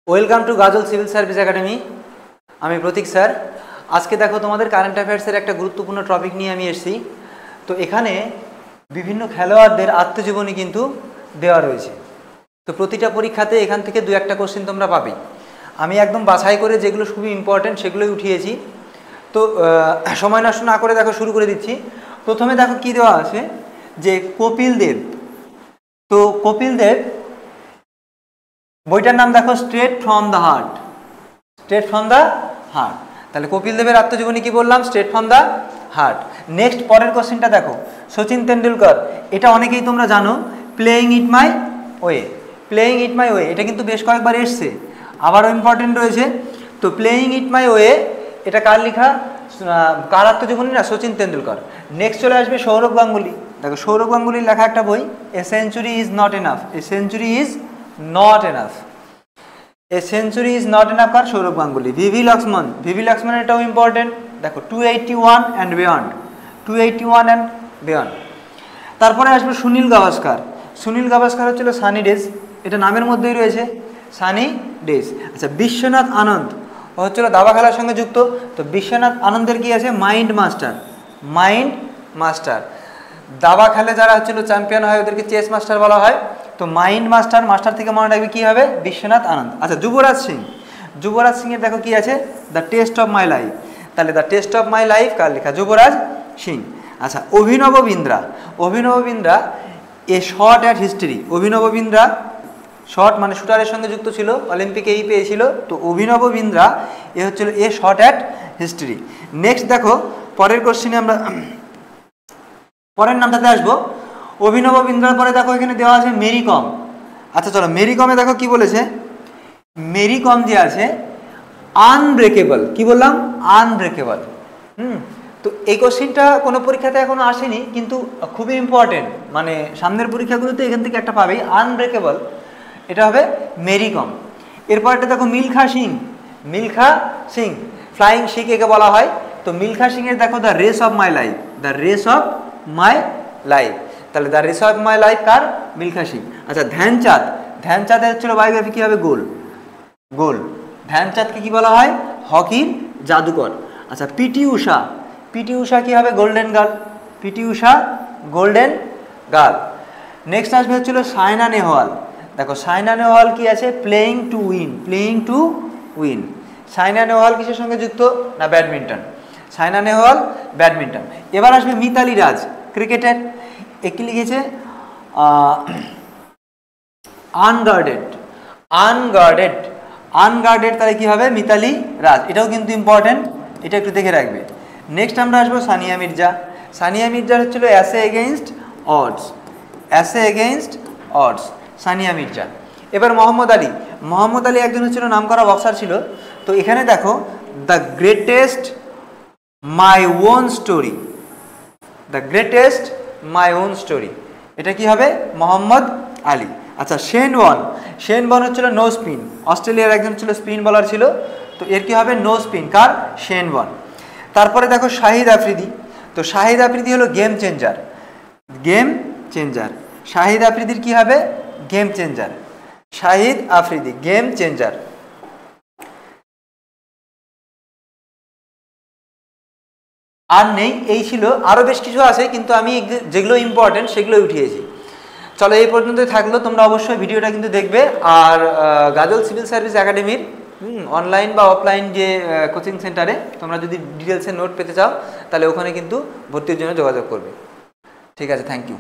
Welcome to Gazal civil service academy. আমি Pratik sir. আজকে দেখো তোমাদের কারেন্ট অ্যাফেয়ার্সের একটা গুরুত্বপূর্ণ টপিক নিয়ে আমি এসেছি। তো এখানে বিভিন্ন খেলোয়াড়দের আত্মজীবনী কিন্তু দেওয়া রয়েছে। তো প্রতিটা পরীক্ষাতে এখান থেকে দু একটা কোশ্চেন তোমরা পাবে। আমি একদম বাছাই করে যেগুলো খুবই ইম্পর্টেন্ট সেগুলোই উঠিয়েছি। তো সময় নষ্ট না করে দেখো শুরু করে দিচ্ছি। প্রথমে দেখো কি দেওয়া আছে যে কপিল দেব। তো কপিল দেব বইটার নাম দেখো straight from the heart. Straight from the heart. তাহলে কপিল দেবের আত্মজীবনী কি বললাম? Straight from the heart. Next পরের কোশ্চেনটা দেখো, সচিন তেন্ডুলকর। এটা অনেকেই তোমরা জানো, playing it my way. Playing it my way এটা কিন্তু বেশ কয়েকবার এসছে, আবারও ইম্পর্টেন্ট রয়েছে। তো প্লেয়িং ইট মাই ওয়ে এটা কার লেখা? কার আত্মজীবনী? না, সচিন তেন্ডুলকর। নেক্সট চলে আসবে সৌরভ গাঙ্গুলি। দেখো সৌরভ গাঙ্গুলির লেখা একটা বই, a century is not enough. A century is not enough. A century is not enough কার? সৌরভ গাঙ্গুলি। ভিভি লক্ষ্মণ। ভিভি লক্ষ্মণ এটাও ইম্পর্টেন্ট। দেখো 281 অ্যান্ড বিয়ন্ড। 281 and beyond. তারপরে আসবে সুনীল গাভাস্কার। সুনীল গাভাস্কার হচ্ছিল সানি ডেজ। এটা নামের মধ্যেই রয়েছে, সানি ডেজ। আচ্ছা, বিশ্বনাথ আনন্দ ও হচ্ছিল দাবা খেলার সঙ্গে যুক্ত। তো বিশ্বনাথ আনন্দের কি আছে? Mind master. Mind master. দাবা খেলে যারা হচ্ছিল চ্যাম্পিয়ন হয় ওদেরকে চেস মাস্টার বলা হয়। তো মাইন্ড মাস্টার, মাস্টার থেকে মনে রাখবে কী হবে? বিশ্বনাথ আনন্দ। আচ্ছা, যুবরাজ সিং। যুবরাজ সিংয়ের দেখো কি আছে? The test of my life. তাহলে the test of my life কার লেখা? যুবরাজ সিং। আচ্ছা, Abhinav Bindra. Abhinav Bindra a shot at history. Abhinav Bindra short মানে শুটারের সঙ্গে যুক্ত ছিল, অলিম্পিকে এই পেয়েছিল। তো অভিনব বিন্দ্রা এ হচ্ছিল এ শর্ট অ্যাট হিস্ট্রি। নেক্সট দেখো পরের কোশ্চেনে আমরা পরের নামটাতে আসবো। অভিনব বিন্দ্রার পরে দেখো এখানে দেওয়া আছে মেরি কম। আচ্ছা চলো, মেরি কমে দেখো কি বলেছে। মেরি কম যে আছে আনব্রেকেবল। কি বললাম? আনব্রেকেবল। তো এই কোশ্চেনটা কোনো পরীক্ষাতে এখনো আসেনি, কিন্তু খুবই ইম্পর্টেন্ট। মানে সামনের পরীক্ষাগুলোতে এখান থেকে একটা পাবেই। আনব্রেকেবল এটা হবে মেরি কম। এরপরটা দেখো মিলখা সিং। মিলখা সিং ফ্লাইং শিখ একে বলা হয়। তো মিলখা সিংয়ের দেখো the race of my life. The race of my life. তাহলে the race of my life কার? মিলখা সিং। আচ্ছা, ধ্যানচাঁদ। ধ্যানচাঁদের হচ্ছিল বায়োগ্রাফি কী হবে? গোল। গোল। ধ্যানচাঁদকে কী বলা হয়? হকির জাদুকর। আচ্ছা, পিটি ঊষা। পিটি ঊষা কী হবে? Golden girl. P T Usha golden girl. Next আসবে হচ্ছিল সাইনা নেহওয়াল। দেখো সাইনা নেহওয়াল কি আছে? Playing to win. Playing to win. Saina Nehwal কিসের সঙ্গে যুক্ত? না, ব্যাডমিন্টন। সাইনা নেহওয়াল ব্যাডমিন্টন। এবার আসবে মিতালি রাজ, ক্রিকেটের। একে লিখেছে আনগার্ডেড। আনগার্ডেড। আনগার্ডেড তাহলে কী হবে? মিতালি রাজ। এটাও কিন্তু ইম্পর্টেন্ট, এটা একটু দেখে রাখবে। নেক্সট আমরা আসবো সানিয়া মির্জা। সানিয়া মির্জার হচ্ছিল as against ods. As against ods, Sania Mirza. এবার মোহাম্মদ আলী। মোহাম্মদ আলী একজন হচ্ছিল নামকরা বক্সার ছিল। তো এখানে দেখো the greatest my own story. The greatest my own story এটা কি হবে? মোহাম্মদ আলী। আচ্ছা, শেন ওয়ান। শেন ওয়ান হচ্ছিল নো স্পিন। অস্ট্রেলিয়ার একজন ছিল স্পিন বলার ছিল। তো এর কি হবে? নো স্পিন কার? Shane Warne. তারপরে দেখো শাহিদ আফ্রিদি। তো শাহিদ আফ্রিদি হলো game changer. Game changer. Shahid আফ্রিদির কি হবে? Game changer. Shahid Afridi game changer. আর নেই, এই ছিল। আরও বেশ কিছু আছে, কিন্তু আমি যেগুলো ইম্পর্টেন্ট সেগুলো উঠিয়েছি। চলো এই পর্যন্তই থাকলো। তোমরা অবশ্যই ভিডিওটা কিন্তু দেখবে। আর গাজল সিভিল সার্ভিস একাডেমির অনলাইন বা অফলাইন যে কোচিং সেন্টারে তোমরা যদি ডিটেলসের নোট পেতে চাও তাহলে ওখানে কিন্তু ভর্তির জন্য যোগাযোগ করবে। ঠিক আছে, থ্যাংক ইউ।